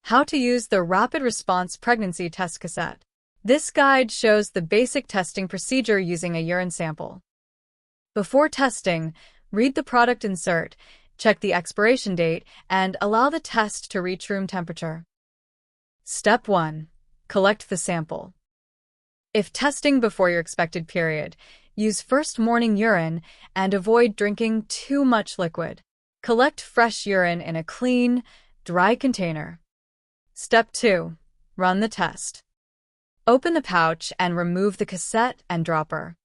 How to use the Rapid Response Pregnancy Test Cassette. This guide shows the basic testing procedure using a urine sample. Before testing, read the product insert, check the expiration date, and allow the test to reach room temperature. Step 1. Collect the sample. If testing before your expected period, use first morning urine and avoid drinking too much liquid. Collect fresh urine in a clean, dry container. Step 2. Run the test. Open the pouch and remove the cassette and dropper.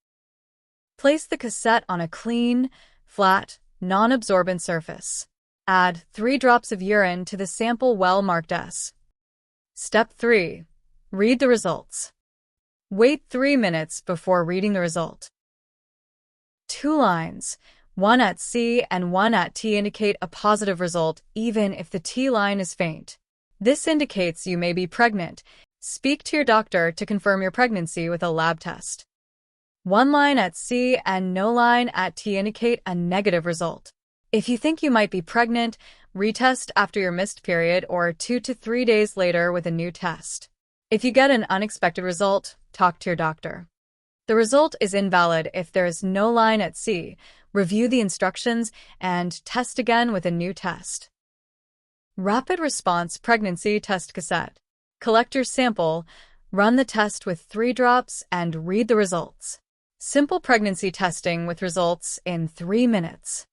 Place the cassette on a clean, flat, non-absorbent surface. Add 3 drops of urine to the sample well marked S. Step 3. Read the results. Wait 3 minutes before reading the result. 2 lines, one at C and one at T, indicate a positive result even if the T line is faint. This indicates you may be pregnant. Speak to your doctor to confirm your pregnancy with a lab test. 1 line at C and no line at T indicate a negative result. If you think you might be pregnant, retest after your missed period or 2 to 3 days later with a new test. If you get an unexpected result, talk to your doctor. The result is invalid if there is no line at C. Review the instructions and test again with a new test. Rapid Response Pregnancy Test Cassette. Collect your sample, run the test with 3 drops, and read the results. Simple pregnancy testing with results in 3 minutes.